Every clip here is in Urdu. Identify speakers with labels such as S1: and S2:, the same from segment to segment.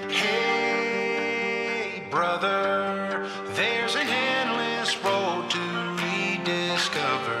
S1: Hey brother, there's an endless road to rediscover.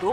S2: 2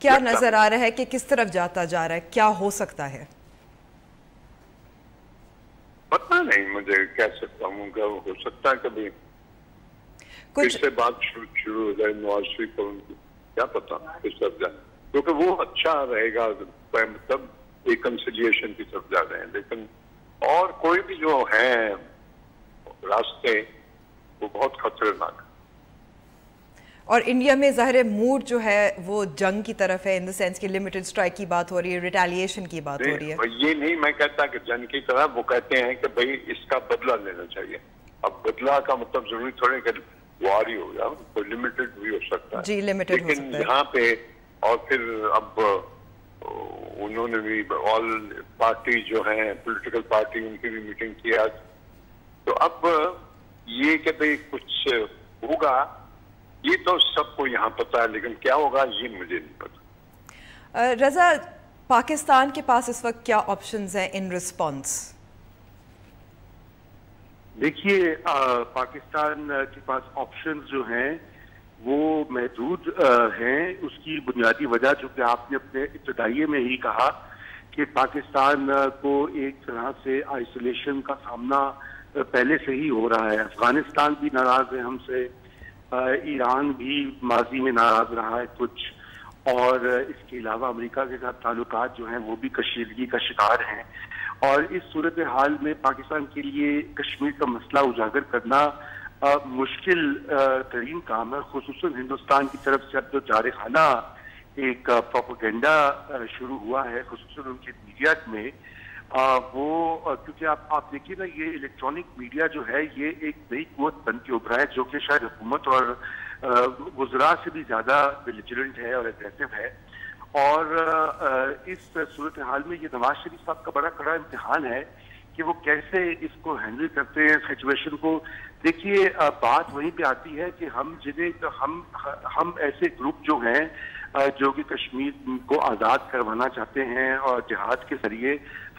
S2: کیا نظر آ رہا ہے کہ کس طرف جاتا جا رہا ہے, کیا ہو سکتا ہے؟
S3: پتہ نہیں مجھے, کہہ سکتا ہوں کہ ہو سکتا ہے کبھی کچھ سے بات شروع ہو جائے نواز شریف اور ان کی, کیا پتا کس طرف جائے, کیونکہ وہ اچھا رہے گا, مطلب ایک کنسیلیشن کی طرف جا رہے ہیں. لیکن اور کوئی بھی جو ہیں راستے وہ بہت خطرناک.
S2: اور انڈیا میں ظاہر موڈ جو ہے وہ جنگ کی طرف ہے, ان دا سینس کہ لمیٹڈ اسٹرائک کی بات ہو رہی ہے, ریٹیلیشن کی بات ہو رہی ہے.
S3: یہ نہیں میں کہتا کہ جنگ کی طرف, وہ کہتے ہیں کہ بھئی اس کا بدلہ لینا چاہیے. اب بدلہ کا مطلب ضروری تھوڑے کہ وار ہی ہو گیا, کوئی لمیٹڈ بھی ہو سکتا ہے.
S2: جی لمیٹڈ ہو سکتا ہے.
S3: لیکن یہاں پہ اور پھر اب انہوں نے بھی آل پارٹی جو ہیں پولیٹیکل پارٹی ان کی بھی میٹنگ کی آج. تو اب یہ کہ بھئی کچھ ہوگا یہ تو سب کو یہاں پتا ہے, لیکن کیا ہوگا یہ مجھے نہیں پتا.
S2: رضا, پاکستان کے پاس اس وقت کیا آپشنز ہیں ان رسپانس؟
S4: دیکھیے پاکستان کے پاس آپشنز جو ہیں وہ محدود ہیں. اس کی بنیادی وجہ جو کہ آپ نے اپنے ابتدائیے میں ہی کہا کہ پاکستان کو ایک طرح سے آئسولیشن کا سامنا پہلے سے ہی ہو رہا ہے. افغانستان بھی ناراض ہے ہم سے, ایران بھی ماضی میں ناراض رہا ہے کچھ, اور اس کے علاوہ امریکہ کے ساتھ تعلقات جو ہیں وہ بھی کشیدگی کا شکار ہیں. اور اس صورتحال میں پاکستان کے لیے کشمیر کا مسئلہ اجاگر کرنا مشکل ترین کام ہے, خصوصاً ہندوستان کی طرف سے اب جو جارحانہ ایک پروپیگنڈا شروع ہوا ہے خصوصاً ان کی میڈیا میں, وہ کیونکہ آپ دیکھیے نا یہ الیکٹرانک میڈیا جو ہے یہ ایک نئی قوت بن کے ابھرا ہے جو کہ شاید حکومت اور وزراء سے بھی زیادہ ویجیلنٹ ہے اور اگریسو ہے. اور اس صورتحال میں یہ نواز شریف صاحب کا بڑا کڑا امتحان ہے کہ وہ کیسے اس کو ہینڈل کرتے ہیں سچویشن کو. دیکھیے بات وہیں پہ آتی ہے کہ ہم ایسے گروپ جو ہیں جو کہ کشمیر کو آزاد کروانا چاہتے ہیں اور جہاد کے ذریعے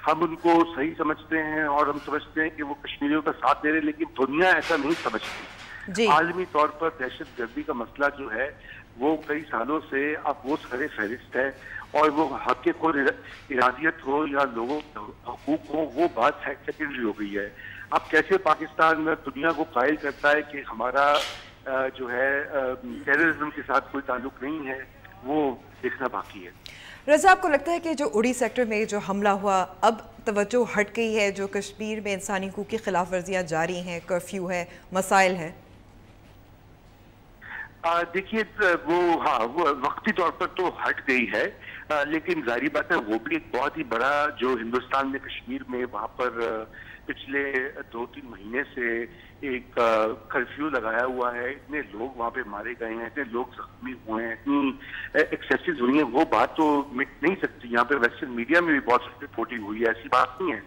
S4: ہم ان کو صحیح سمجھتے ہیں اور ہم سمجھتے ہیں کہ وہ کشمیریوں کا ساتھ دے رہے, لیکن دنیا ایسا نہیں سمجھتی. عالمی طور پر دہشت گردی کا مسئلہ جو ہے وہ کئی سالوں سے اب وہ سر فہرست ہے, اور وہ حق خود ارادیت ہو یا لوگوں کے حقوق ہو وہ بات سیکنڈری ہو گئی ہے. اب کیسے پاکستان دنیا کو قائل کرتا ہے کہ ہمارا جو ہے ٹیررزم کے ساتھ کوئی تعلق نہیں ہے, وہ دیکھنا باقی ہے.
S2: رضا, آپ کو لگتا ہے کہ جو اڑی سیکٹر میں جو حملہ ہوا اب توجہ ہٹ گئی ہے, جو کشمیر میں انسانی حقوق کی خلاف ورزیاں جاری ہیں, کرفیو ہے, مسائل ہیں؟
S4: دیکھیے وہ وقتی طور پر تو ہٹ گئی ہے, لیکن ظاہری بات ہے وہ بھی ایک بہت ہی بڑا جو ہندوستان میں کشمیر میں وہاں پر پچھلے 2-3 مہینے سے ایک کرفیو لگایا ہوا ہے, اتنے لوگ وہاں پہ مارے گئے ہیں, اتنے لوگ زخمی ہوئے ہیں, اتنی ایکسیسز ہوئی ہیں, وہ بات تو مٹ نہیں سکتی. یہاں پہ ویسٹرن میڈیا میں بھی بہت رپورٹنگ ہوئی ہے, ایسی بات نہیں ہے.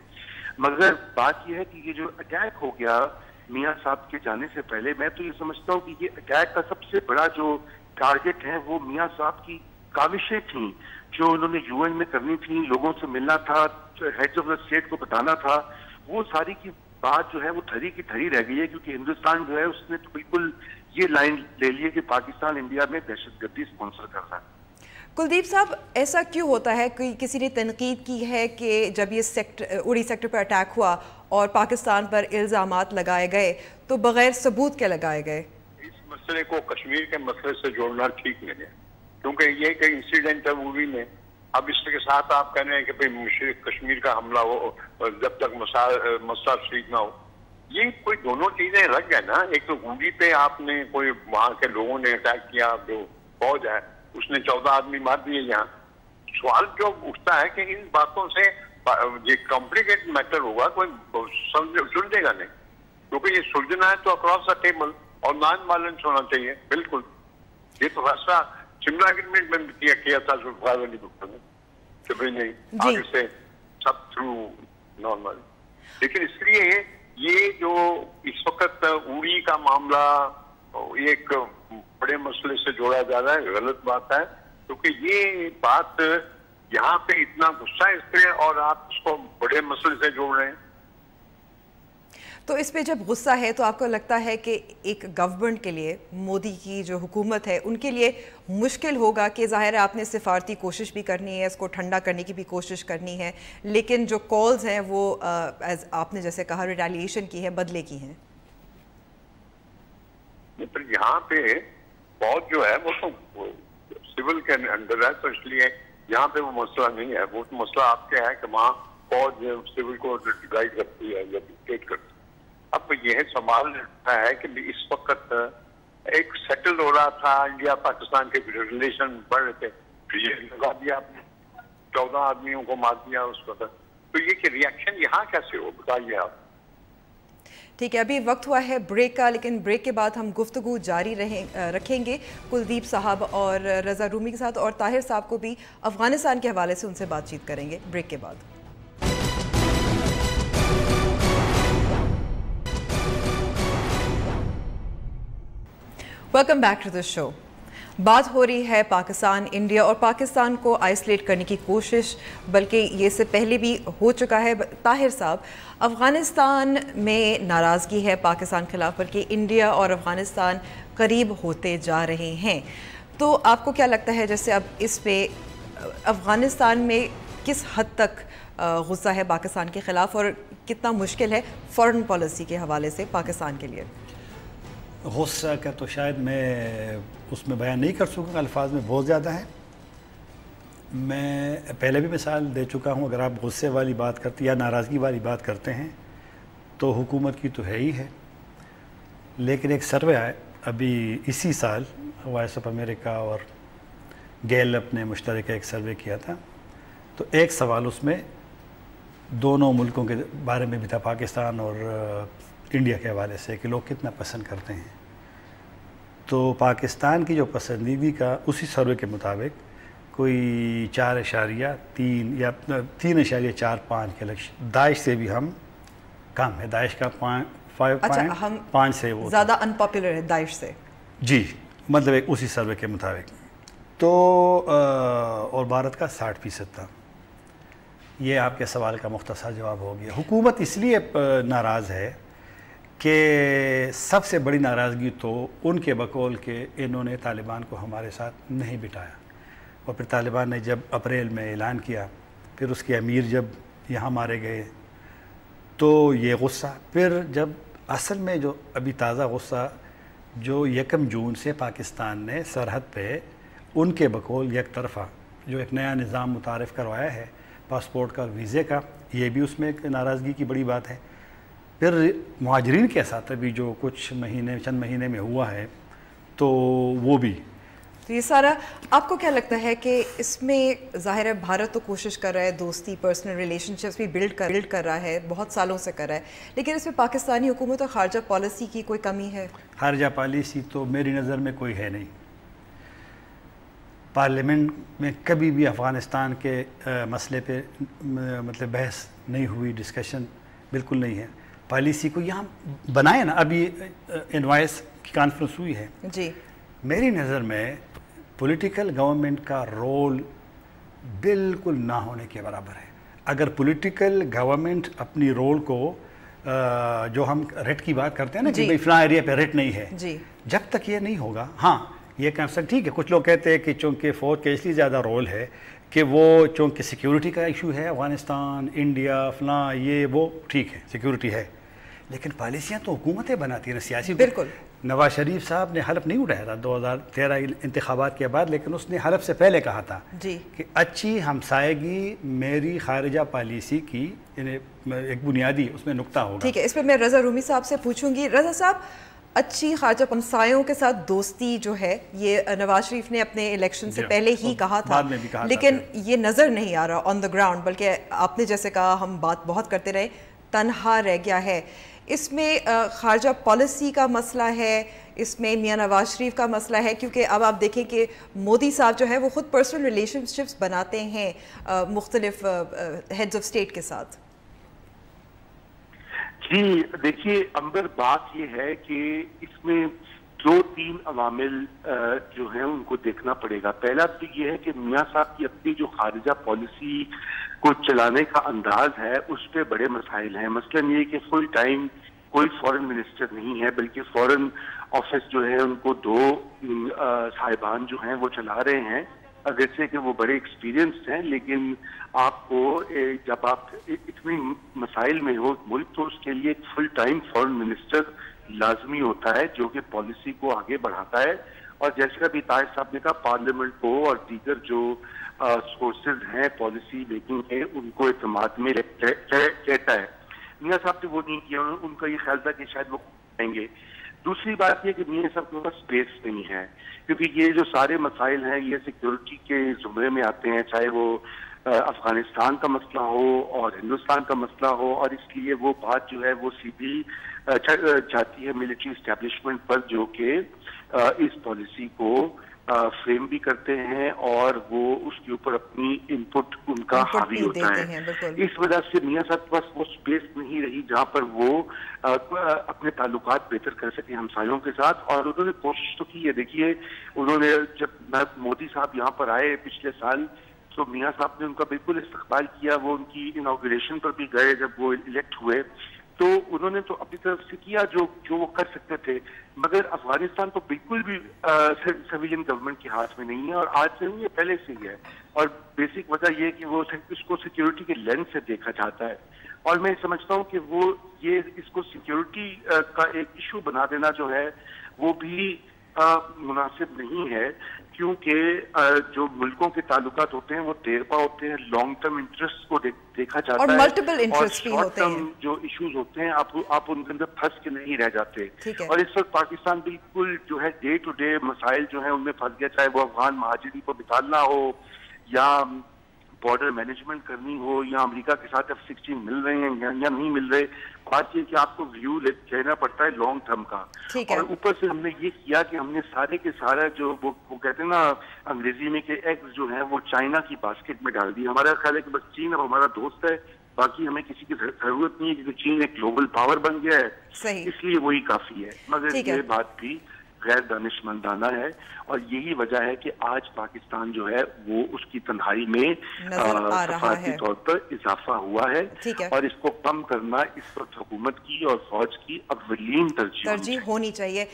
S4: مگر بات یہ ہے کہ یہ جو اٹیک ہو گیا میاں صاحب کے جانے سے پہلے, میں تو یہ سمجھتا ہوں کہ یہ اٹیک کا سب سے بڑا جو ٹارگٹ ہے وہ میاں صاحب کی کاوشیں تھیں جو انہوں نے یو این میں کرنی تھیں, لوگوں سے ملنا تھا, ہیڈز آف دا اسٹیٹ کو بتانا تھا. وہ ساری کی بات جو ہے وہ دھری کی دھری رہ گئی ہے, کیونکہ ہندوستان جو ہے اس نے تو بالکل یہ لائن لے لی ہے کہ پاکستان انڈیا میں دہشت گردی اسپانسر کر رہا ہے.
S2: کلدیپ صاحب, ایسا کیوں ہوتا ہے کہ کسی نے تنقید کی ہے کہ جب یہ اڑی سیکٹر پر اٹیک ہوا اور پاکستان پر الزامات لگائے گئے تو بغیر ثبوت کے لگائے گئے؟
S3: اس مسئلے کو کشمیر کے مسئلے سے جوڑنا ٹھیک نہیں ہے, کیونکہ یہ کہ انسیڈنٹ ہے مووی میں. اب اس کے ساتھ آپ کہہ رہے ہیں کہ کشمیر کا حملہ ہو جب تک مسئلہ ٹھیک نہ ہو, یہ کوئی دونوں چیزیں رکھ گئے نا. ایک تو گونڈی پہ آپ نے کوئی وہاں کے لوگوں نے اٹیک کیا, جو فوج ہے اس نے 14 آدمی مار دیے. یہاں سوال جو اٹھتا ہے کہ ان باتوں سے یہ کمپلیکیٹ میٹر ہوگا, کوئی سلجھے گا نہیں, کیونکہ یہ سلجھنا ہے تو اکراس دا ٹیبل اور نان وائلنس ہونا چاہیے. بالکل یہ تو فیصلہ شملہ اگریمنٹ میں کیا تھا ذوالفقار علی بھٹو نے کہ بھائی نہیں آگے سے سب تھرو نارمل. لیکن اس لیے یہ جو اس وقت اڑی کا معاملہ ایک بڑے مسئلے سے جوڑا جا رہا ہے, غلط بات ہے, کیونکہ یہ بات یہاں پہ اتنا غصہ اس پہ اور آپ اس کو بڑے مسئلے سے جوڑ رہے ہیں.
S2: تو اس پہ جب غصہ ہے تو آپ کو لگتا ہے کہ ایک گورنمنٹ کے لیے، مودی کی جو حکومت ہے ان کے لیے مشکل ہوگا کہ ظاہر ہے آپ نے سفارتی کوشش بھی کرنی ہے، اس کو ٹھنڈا کرنے کی بھی کوشش کرنی ہے، لیکن جو کالز ہیں وہ آپ نے جیسے کہا ریٹیلیشن کی ہے، بدلے کی ہیں؟
S3: یہاں پہ فوج جو ہے وہ تو سول کے اندر ہے، تو اس لیے یہاں پہ وہ مسئلہ نہیں ہے. وہ مسئلہ آپ کے ہے کہ وہاں فوج سول کو گائیڈ کرتی ہے یا ڈکٹیٹ کرتی ہے. اب یہ سوال ہے کہ اس وقت ایک سیٹل ہو رہا تھا انڈیا پاکستان کے ریلیشن بڑھ رہے تھے، یہ لگا دیا آپ نے 14 آدمیوں کو مار دیا اس وقت. تو یہ کہ ریئیکشن یہاں کیسے ہو بتائیے آپ.
S2: ٹھیک ہے، ابھی وقت ہوا ہے بریک کا، لیکن بریک کے بعد ہم گفتگو جاری رکھیں گے کلدیپ صاحب اور رضا رومی کے ساتھ، اور طاہر صاحب کو بھی افغانستان کے حوالے سے ان سے بات چیت کریں گے بریک کے بعد. ویلکم بیک ٹو دا شو. بات ہو رہی ہے پاکستان، انڈیا اور پاکستان کو آئسولیٹ کرنے کی کوشش، بلکہ یہ سے پہلے بھی ہو چکا ہے. طاہر صاحب، افغانستان میں ناراضگی ہے پاکستان خلاف، بلکہ انڈیا اور افغانستان قریب ہوتے جا رہے ہیں. تو آپ کو کیا لگتا ہے جیسے اب اس پہ افغانستان میں کس حد تک غصہ ہے پاکستان کے خلاف، اور کتنا مشکل ہے فارن پالیسی کے حوالے سے پاکستان کے لیے؟
S5: غصہ کا تو شاید میں اس میں بیان نہیں کر سکوں، الفاظ میں بہت زیادہ ہے. میں پہلے بھی مثال دے چکا ہوں. اگر آپ غصے والی بات کرتے یا ناراضگی والی بات کرتے ہیں تو حکومت کی تو ہے ہی ہے، لیکن ایک سروے آئے ابھی اسی سال، وائس آف امریکہ اور گیلپ نے مشترکہ ایک سروے کیا تھا، تو ایک سوال اس میں دونوں ملکوں کے بارے میں بھی تھا، پاکستان اور انڈیا کے حوالے سے، کہ لوگ کتنا پسند کرتے ہیں. تو پاکستان کی جو پسندیدگی کا اسی سروے کے مطابق کوئی 4.3 یا 3.45 کے لکشن. داعش سے بھی ہم کم ہے، داعش کا 5.5 سے وہ
S2: زیادہ ان پاپولر ہے داعش سے.
S5: جی، مطلب اسی سروے کے مطابق. تو اور بھارت کا 60% تھا. یہ آپ کے سوال کا مختصر جواب ہو گیا. حکومت اس لیے ناراض ہے کہ سب سے بڑی ناراضگی تو ان کے بقول کہ انہوں نے طالبان کو ہمارے ساتھ نہیں بٹھایا، اور پھر طالبان نے جب اپریل میں اعلان کیا، پھر اس کے امیر جب یہاں مارے گئے، تو یہ غصہ. پھر جب اصل میں جو ابھی تازہ غصہ جو 1 جون سے پاکستان نے سرحد پہ ان کے بقول یک طرفہ جو ایک نیا نظام متعارف کروایا ہے پاسپورٹ کا اور ویزے کا، یہ بھی اس میں ایک ناراضگی کی بڑی بات ہے. پھر مہاجرین کے ساتھ ابھی جو کچھ چند مہینے میں ہوا ہے، تو وہ بھی.
S2: تو یہ سارا آپ کو کیا لگتا ہے کہ اس میں ظاہر ہے بھارت تو کوشش کر رہا ہے، دوستی، پرسنل ریلیشن شپس بھی بلڈ کر رہا ہے، بہت سالوں سے کر رہا ہے، لیکن اس میں پاکستانی حکومت اور خارجہ پالیسی کی کوئی کمی ہے؟
S5: خارجہ پالیسی تو میری نظر میں کوئی ہے نہیں. پارلیمنٹ میں کبھی بھی افغانستان کے مسئلے پہ مطلب بحث نہیں ہوئی، ڈسکشن بالکل نہیں ہے. پالیسی کو یہاں بنائے نا، ابھی انوائس کی کانفرنس ہوئی ہے.
S2: جی،
S5: میری نظر میں پولیٹیکل گورنمنٹ کا رول بالکل نہ ہونے کے برابر ہے. اگر پولیٹیکل گورنمنٹ اپنی رول کو جو ہم ریٹ کی بات کرتے ہیں نا کہ بھائی فلاں ایریا پہ ریٹ نہیں ہے، جب تک یہ نہیں ہوگا. ہاں، یہ کنسرن ٹھیک ہے، کچھ لوگ کہتے ہیں کہ چونکہ فوج کا اس لیے زیادہ رول ہے کہ وہ چونکہ سیکیورٹی کا ایشو ہے، افغانستان، انڈیا، فلاں، یہ وہ ٹھیک ہے، سیکیورٹی ہے، لیکن پالیسیاں تو حکومتیں بناتی ہیں، سیاسی.
S2: بالکل.
S5: نواز شریف صاحب نے حلف نہیں اٹھایا تھا 2013 انتخابات کے بعد، لیکن اس نے حلف سے پہلے کہا تھا کہ اچھی ہمسائیگی میری خارجہ پالیسی کی ایک بنیادی اس میں نقطہ ہوگا.
S2: ٹھیک ہے، اس پہ میں رضا رومی صاحب سے پوچھوں گی. رضا صاحب، اچھی خارجہ ہمسایوں کے ساتھ دوستی جو ہے، یہ نواز شریف نے اپنے الیکشن سے پہلے ہی کہا تھا، لیکن یہ نظر نہیں آ رہا آن دا گراؤنڈ، بلکہ آپ نے جیسے کہا ہم بات بہت کرتے رہے، تنہا رہ گیا ہے. اس میں خارجہ پالیسی کا مسئلہ ہے، اس میں میاں نواز شریف کا مسئلہ ہے، کیونکہ اب آپ دیکھیں کہ مودی صاحب جو ہے وہ خود پرسنل ریلیشن شپس بناتے ہیں مختلف ہیڈز آف اسٹیٹ کے ساتھ.
S4: جی دیکھیے امبر، بات یہ ہے کہ اس میں 2-3 عوامل جو ہیں ان کو دیکھنا پڑے گا. پہلا تو یہ ہے کہ میاں صاحب کی اپنی جو خارجہ پالیسی کو چلانے کا انداز ہے اس پہ بڑے مسائل ہیں. مثلاً یہ کہ فل ٹائم کوئی فورن منسٹر نہیں ہے، بلکہ فورن آفس جو ہے ان کو 2 صاحبان جو ہیں وہ چلا رہے ہیں، اگرچہ کہ وہ بڑے ایکسپیرینسڈ ہیں، لیکن آپ کو جب آپ اتنی مسائل میں ہو ملک تو اس کے لیے ایک فل ٹائم فورن منسٹر لازمی ہوتا ہے جو کہ پالیسی کو آگے بڑھاتا ہے، اور جیسے ابھی طاہر صاحب نے کہا پارلیمنٹ کو اور دیگر جو سورسز ہیں پالیسی میکنگ کے ان کو اعتماد میں کہتا ہے۔ میاں صاحب نے وہ نہیں کیا، ان کا یہ خیال تھا کہ شاید وہ کریں گے۔ دوسری بات یہ کہ میاں صاحب کے پاس اسپیس نہیں ہے، کیونکہ یہ جو سارے مسائل ہیں یہ سیکیورٹی کے زمرے میں آتے ہیں، چاہے وہ افغانستان کا مسئلہ ہو اور ہندوستان کا مسئلہ ہو، اور اس لیے وہ بات جو ہے وہ سیدھی جاتی ہے ملٹری اسٹیبلشمنٹ پر، جو کہ اس پالیسی کو فریم بھی کرتے ہیں اور وہ اس کے اوپر اپنی انپٹ ان کا حاوی ہوتا ہے۔ اس وجہ سے میاں صاحب کے پاس وہ اسپیس نہیں رہی جہاں پر وہ اپنے تعلقات بہتر کر سکیں ہمسایوں کے ساتھ، اور انہوں نے کوشش تو کی ہے۔ دیکھیے انہوں نے جب مودی صاحب یہاں پر آئے پچھلے سال تو میاں صاحب نے ان کا بالکل استقبال کیا، وہ ان کی انوگریشن پر بھی گئے جب وہ الیکٹ ہوئے، تو انہوں نے تو اپنی طرف سے کیا جو وہ کر سکتے تھے، مگر افغانستان تو بالکل بھی سویلین گورنمنٹ کے ہاتھ میں نہیں ہے، اور آج سے نہیں ہے پہلے سے ہی ہے، اور بیسک وجہ یہ کہ وہ اس کو سیکیورٹی کے لینس سے دیکھا جاتا ہے، اور میں سمجھتا ہوں کہ وہ یہ اس کو سیکیورٹی کا ایک ایشو بنا دینا جو ہے وہ بھی مناسب نہیں ہے، کیونکہ جو ملکوں کے تعلقات ہوتے ہیں وہ دیرپا ہوتے ہیں، لانگ ٹرم انٹرسٹ کو دیکھا جاتا ہے،
S2: اور ملٹیپل انٹرسٹ بھی ہوتے ہیں،
S4: جو ایشوز ہوتے ہیں آپ ان کے اندر پھنس کے نہیں رہ جاتے، اور اس وقت پاکستان بالکل جو ہے ڈے ٹو ڈے مسائل جو ہیں ان میں پھنس گیا، چاہے وہ افغان مہاجرین کو نکالنا ہو یا بارڈر مینجمنٹ کرنی ہو یا امریکہ کے ساتھ F-16 مل رہے ہیں یا نہیں مل رہے۔ بات یہ کہ آپ کو ویو لینا پڑتا ہے لانگ ٹرم کا، اور اوپر سے ہم نے یہ کیا کہ ہم نے سارے کے سارا جو وہ کہتے ہیں نا انگریزی میں کہ ایگز جو ہیں وہ چائنا کی باسکٹ میں ڈال دی۔ ہمارا خیال ہے کہ بس چین اب ہمارا دوست ہے، باقی ہمیں کسی کی ضرورت نہیں ہے، کیونکہ چین ایک گلوبل پاور بن گیا ہے، اس لیے وہی کافی ہے۔ مگر یہ بات بھی غیر دانشمندانہ ہے، اور یہی وجہ ہے کہ آج پاکستان جو ہے وہ اس کی تنہائی میں سفارتی طور پر اضافہ ہوا ہے، اور اس کو کم کرنا اس وقت حکومت کی اور فوج کی اولین ترجیح
S2: ہونی چاہیے۔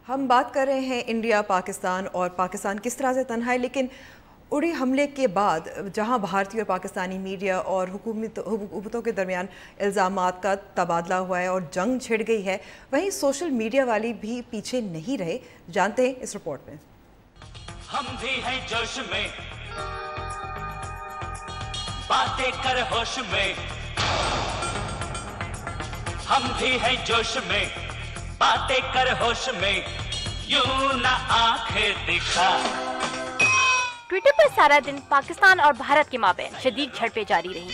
S2: ہم بات کر رہے ہیں انڈیا پاکستان اور پاکستان کس طرح سے تنہا ہے، لیکن اڑی حملے کے بعد جہاں بھارتی اور پاکستانی میڈیا اور حکومتوں کے درمیان الزامات کا تبادلہ ہوا ہے اور جنگ چھڑ گئی ہے، وہیں سوشل میڈیا والی بھی پیچھے نہیں رہے۔ جانتے ہیں اس رپورٹ میں۔
S6: ہم بھی ہیں جوش میں، باتیں کر ہوش میں، ہم بھی ہیں جوش میں، باتیں کر ہوش میں، یوں نہ آنکھیں دکھا۔
S7: ٹویٹر پر سارا دن پاکستان اور بھارت کے مابین شدید جھڑپیں جاری رہیں۔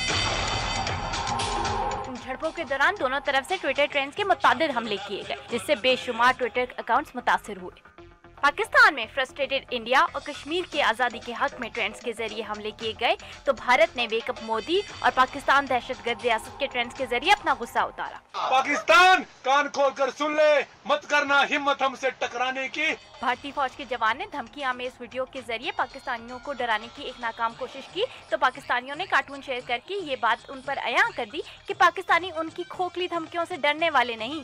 S7: ان جھڑپوں کے دوران دونوں طرف سے ٹویٹر ٹرینڈز کے متعدد حملے کیے گئے، جس سے بے شمار ٹویٹر اکاؤنٹس متاثر ہوئے۔ پاکستان میں فرسٹریٹڈ انڈیا اور کشمیر کی آزادی کے حق میں ٹرینڈز کے ذریعے حملے کیے گئے تو بھارت نے ویک اپ مودی اور پاکستان دہشت گرد ریاست کے ٹرینڈز کے ذریعے اپنا غصہ اتارا۔
S8: پاکستان کان کھول کر سن لے، مت کرنا ہمت ہم سے ٹکرانے کی۔
S7: بھارتی فوج کے جوان نے دھمکی آمیز ویڈیو کے ذریعے پاکستانیوں کو ڈرانے کی ایک ناکام کوشش کی تو پاکستانیوں نے کارٹون شیئر کر کے یہ بات ان پر عیاں کر دی کہ پاکستانی ان کی کھوکھلی دھمکیوں سے ڈرنے والے نہیں۔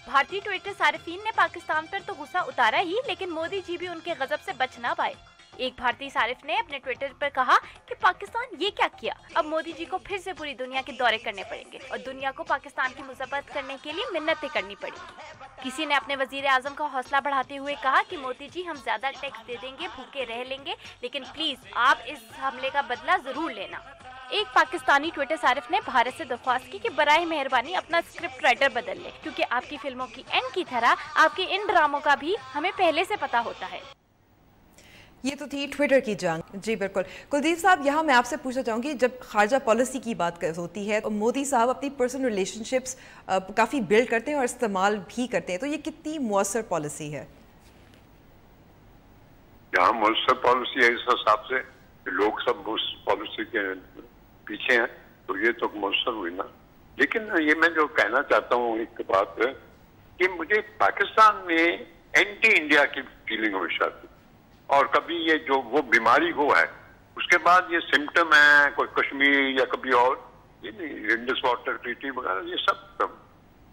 S7: بھارتی ٹویٹر صارفین نے پاکستان پر تو غصہ اتارا ہی، لیکن مودی جی بھی ان کے غضب سے بچ نہ پائے۔ ایک بھارتی صارف نے اپنے ٹویٹر پر کہا کہ پاکستان یہ کیا کیا، اب مودی جی کو پھر سے پوری دنیا کے دورے کرنے پڑیں گے اور دنیا کو پاکستان کی مذمت کرنے کے لیے منتیں کرنی پڑیں گی۔ کسی نے اپنے وزیر اعظم کا حوصلہ بڑھاتے ہوئے کہا کہ مودی جی ہم زیادہ ٹیکس دے دیں گے، بھوکے رہ لیں گے، لیکن پلیز آپ اس حملے کا بدلہ ضرور لینا۔ ایک پاکستانی ٹویٹر صارف نے بھارت سے درخواست کی کہ براہ مہربانی اپنا اسکرپٹ رائٹر بدل لے، کیونکہ آپ کی فلموں کی اینڈ کی طرح آپ کے ان ڈراموں کا بھی ہمیں پہلے سے پتا ہوتا ہے۔
S2: یہ تو تھی ٹویٹر کی جنگ۔ جی بالکل کلدیپ صاحب، یہاں میں آپ سے پوچھنا چاہوں گی، جب خارجہ پالیسی کی بات ہوتی ہے تو مودی صاحب اپنی پرسنل ریلیشن شپس کافی بلڈ کرتے ہیں اور استعمال بھی کرتے ہیں، تو یہ کتنی مؤثر پالیسی ہے؟
S3: یہاں مؤثر پالیسی ہے اس حساب سے کہ لوگ سب اس پالیسی کے پیچھے ہیں، تو یہ تو مؤثر ہوئی نا۔ لیکن یہ میں جو کہنا چاہتا ہوں ایک بات ہے کہ مجھے پاکستان میں اینٹی انڈیا کی فیلنگ ہمیشہ تھی، اور کبھی یہ جو وہ بیماری وہ ہے اس کے بعد یہ سمٹم ہے کوئی کشمیر یا کبھی اور، یہ نہیں انڈس واٹر ٹریٹی وغیرہ، یہ سب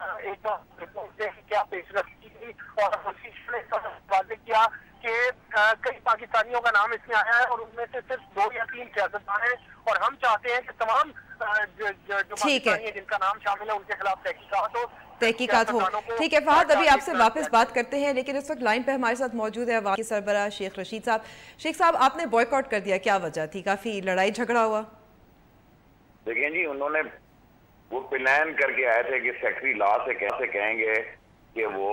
S9: ایک بار کیا پیشرفت کی گئی اور نے واضح کیا کہ کئی پاکستانیوں کا نام اس میں آیا ہے اور ان میں سے صرف 2 یا 3 سیاستدان ہیں اور ہم چاہتے ہیں کہ تمام جو پاکستانی ہیں جن کا نام شامل ہے ان کے خلاف
S2: تحقیقات ہو. ٹھیک ہے فہد, ابھی آپ سے واپس بات کرتے ہیں, لیکن اس وقت لائن پہ ہمارے ساتھ موجود ہے عوام کے سربراہ شیخ رشید صاحب. شیخ صاحب, آپ نے بوائیکاٹ کر دیا, کیا وجہ تھی؟ کافی لڑائی جھگڑا ہوا.
S10: دیکھیں جی, انہوں نے وہ پلان کر کے آئے تھے کہ سیکٹری لا سے کیسے کہیں گے کہ وہ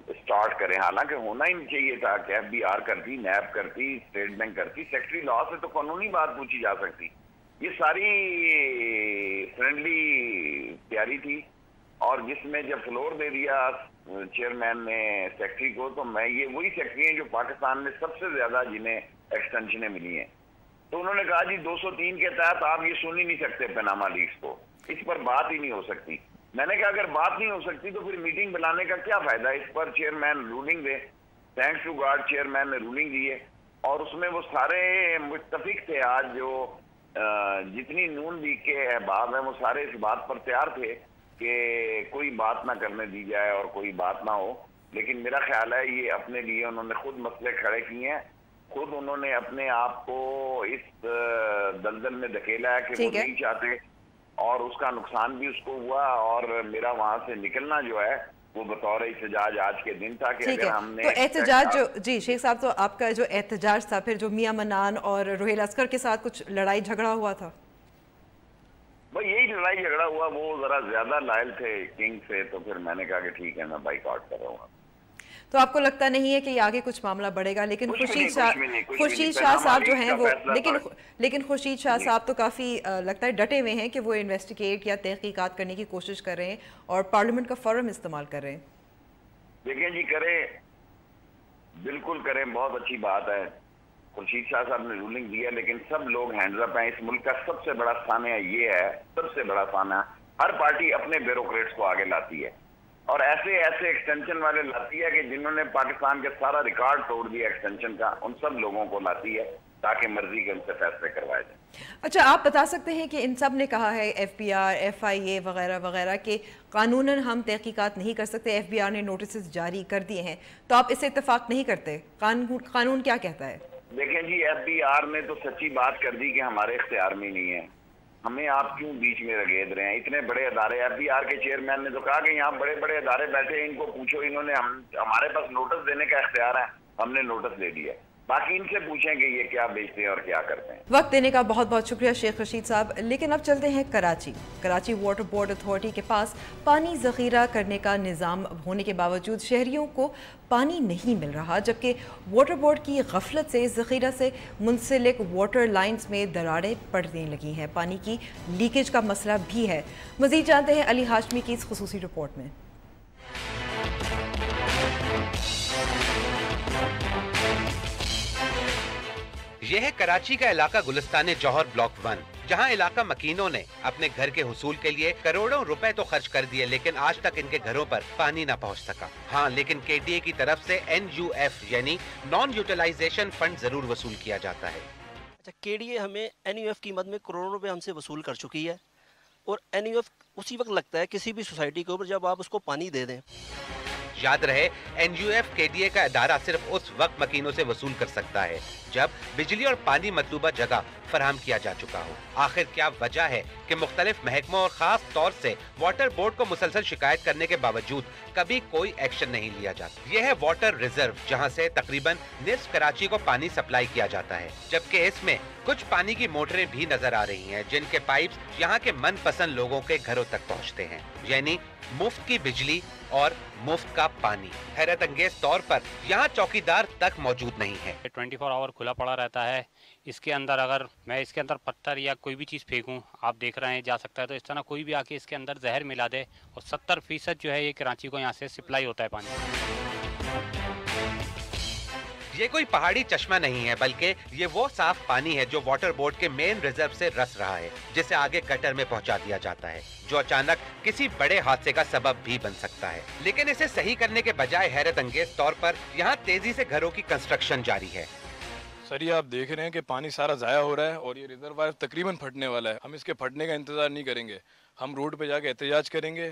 S10: اسٹارٹ کریں, حالانکہ ہونا ہی نہیں چاہیے تھا کہ ایف بی آر کرتی, نیب کرتی, اسٹیٹ بینک کرتی. سیکٹری لا سے تو قانونی بات پوچھی جا سکتی. یہ ساری فرینڈلی تیاری تھی, اور جس میں جب فلور دے دیا چیئرمین نے سیکٹری کو, تو میں یہ وہی سیکٹری ہیں جو پاکستان میں سب سے زیادہ جنہیں ایکسٹینشنیں ملی ہیں. تو انہوں نے کہا جی 203 کے تحت آپ یہ سن ہی نہیں سکتے پیناما لیکس کو, اس پر بات ہی نہیں ہو سکتی. میں نے کہا اگر بات نہیں ہو سکتی تو پھر میٹنگ بلانے کا کیا فائدہ, اس پر چیئرمین رولنگ دے. تھینکس ٹو گاڈ چیئرمین نے رولنگ دی ہے, اور اس میں وہ سارے متفق تھے. آج جو جتنی نون لیگ کے احباب ہیں وہ سارے اس بات پر تیار تھے کہ کوئی بات نہ کرنے دی جائے اور کوئی بات نہ ہو. لیکن میرا خیال ہے یہ اپنے لیے انہوں نے خود مسئلے کھڑے کیے ہیں, خود انہوں نے اپنے آپ کو اس دلدل میں دھکیلا ہے کہ وہ نہیں چاہتے, اور اس کا نقصان بھی اس کو ہوا. اور میرا وہاں سے نکلنا جو ہے وہ بطور احتجاج آج کے دن تھا کہ اگر ہم نے
S2: تو احتجاج جو جی شیخ صاحب, تو آپ کا جو احتجاج تھا پھر جو میاں منان اور روہیل اسکر کے ساتھ کچھ لڑائی جھگڑا ہوا تھا؟
S10: بھائی یہی لڑائی جھگڑا ہوا, وہ ذرا زیادہ لائل تھے کنگ سے, تو پھر میں نے کہا کہ ٹھیک ہے میں بائیک آؤٹ کر رہا ہوں.
S2: تو آپ کو لگتا نہیں ہے کہ یہ آگے کچھ معاملہ بڑھے گا؟ لیکن خورشید شاہ صاحب جو ہیں وہ لیکن خورشید شاہ صاحب تو کافی لگتا ہے ڈٹے ہوئے ہیں کہ وہ انویسٹیگیٹ یا تحقیقات کرنے کی کوشش کر رہے ہیں اور پارلیمنٹ کا فورم استعمال کر رہے ہیں.
S10: دیکھیں جی, کریں بالکل کریں, بہت اچھی بات ہے. خورشید شاہ صاحب نے رولنگ دیا, لیکن سب لوگ ہینڈز اپ ہیں. اس ملک کا سب سے بڑا سانحہ یہ ہے, سب سے بڑا سانحہ, ہر پارٹی اپنے بیوروکریٹس کو آگے لاتی ہے, اور ایسے ایکسٹینشن والے لاتی ہے کہ جنہوں نے پاکستان کے سارا ریکارڈ توڑ دیا ایکسٹینشن کا, ان سب لوگوں کو لاتی ہے تاکہ مرضی کے ان سے فیصلے کروائے جائیں.
S2: اچھا, آپ بتا سکتے ہیں کہ ان سب نے کہا ہے ایف بی آر, ایف آئی اے وغیرہ وغیرہ کہ قانوناً ہم تحقیقات نہیں کر سکتے, ایف بی آر نے نوٹسز جاری کر دیے ہیں, تو آپ اس سے اتفاق نہیں کرتے؟ قانون کیا کہتا ہے؟
S10: دیکھیں جی, ایف بی آر نے تو سچی بات کر دی کہ ہمارے اختیار میں نہیں ہے, ہمیں آپ کیوں بیچ میں رگید رہے ہیں؟ اتنے بڑے ادارے, ایف بی آر کے چیئرمین نے تو کہا کہ یہاں بڑے بڑے ادارے بیٹھے ہیں, ان کو پوچھو, انہوں نے ہمارے پاس نوٹس دینے کا اختیار ہے, ہم نے نوٹس دے دیا, باقی ان سے پوچھیں کہ یہ کیا بیچتے ہیں اور کیا کرتے ہیں.
S2: وقت دینے کا بہت بہت شکریہ شیخ رشید صاحب. لیکن اب چلتے ہیں کراچی واٹر بورڈ اتھارٹی کے پاس پانی ذخیرہ کرنے کا نظام ہونے کے باوجود شہریوں کو پانی نہیں مل رہا, جبکہ واٹر بورڈ کی غفلت سے ذخیرہ سے منسلک واٹر لائنز میں دراڑیں پڑنے لگی ہیں. پانی کی لیکیج کا مسئلہ بھی ہے. مزید جانتے ہیں علی ہاشمی کی اس خصوصی رپورٹ میں.
S11: یہ ہے کراچی کا علاقہ گلستان جوہر بلاک 1, جہاں علاقہ مکینوں نے اپنے گھر کے حصول کے لیے کروڑوں روپے تو خرچ کر دیے, لیکن آج تک ان کے گھروں پر پانی نہ پہنچ سکا. ہاں, لیکن کے ڈی اے کی طرف سے NUF یعنی نان یوٹیلائزیشن فنڈ ضرور وصول کیا جاتا ہے.
S12: اچھا, کے ڈی اے ہمیں NUF قیمت میں کروڑوں روپے ہم سے وصول کر چکی ہے, اور NUF اسی وقت لگتا ہے کسی بھی سوسائٹی کے اوپر جب آپ اس کو پانی دے دیں.
S11: یاد رہے, NUF کے ڈی اے کا ادارہ صرف اس وقت مکینوں سے وصول کر سکتا ہے جب بجلی اور پانی مطلوبہ جگہ فراہم کیا جا چکا ہو. آخر کیا وجہ ہے کہ مختلف محکموں اور خاص طور سے واٹر بورڈ کو مسلسل شکایت کرنے کے باوجود کبھی کوئی ایکشن نہیں لیا جاتا؟ یہ ہے واٹر ریزرو, جہاں سے تقریباً نصف کراچی کو پانی سپلائی کیا جاتا ہے, جبکہ اس میں کچھ پانی کی موٹریں بھی نظر آ رہی ہیں جن کے پائپس یہاں کے من پسند لوگوں کے گھروں تک پہنچتے ہیں, یعنی مفت کی بجلی اور مفت کا پانی. حیرت انگیز طور پر یہاں چوکیدار تک موجود نہیں ہے.
S13: 24 آور کھلا پڑا رہتا ہے. اس کے اندر اگر میں اس کے اندر پتھر یا کوئی بھی چیز پھینکوں, آپ دیکھ رہے ہیں جا سکتا ہے, تو اس طرح کوئی بھی آ کے اس کے اندر زہر ملا دے, اور 70% جو ہے یہ کراچی کو یہاں سے سپلائی ہوتا ہے پانی.
S11: یہ کوئی پہاڑی چشمہ نہیں ہے, بلکہ یہ وہ صاف پانی ہے جو واٹر بورڈ کے مین ریزرو سے رس رہا ہے, جسے آگے گٹر میں پہنچا دیا جاتا ہے, جو اچانک کسی بڑے حادثے کا سبب بھی بن سکتا ہے. لیکن اسے صحیح کرنے کے بجائے حیرت انگیز طور پر یہاں تیزی سے گھروں کی کنسٹرکشن جاری ہے.
S8: سر, یہ آپ دیکھ رہے ہیں کہ پانی سارا ضائع ہو رہا ہے, اور یہ ریزروائر تقریباً پھٹنے والا ہے. ہم اس کے پھٹنے کا انتظار نہیں کریں گے, ہم روڈ پہ جا کے احتجاج کریں گے.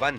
S11: 1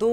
S2: 2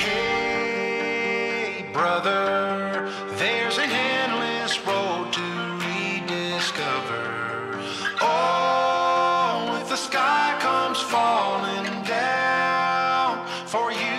S1: Hey brother, there's an endless road to rediscover. Oh, if the sky comes falling down for you.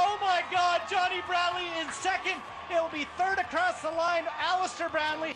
S14: Oh my God, Johnny Brownlee in second. It'll be third across the line. Alistair Brownlee.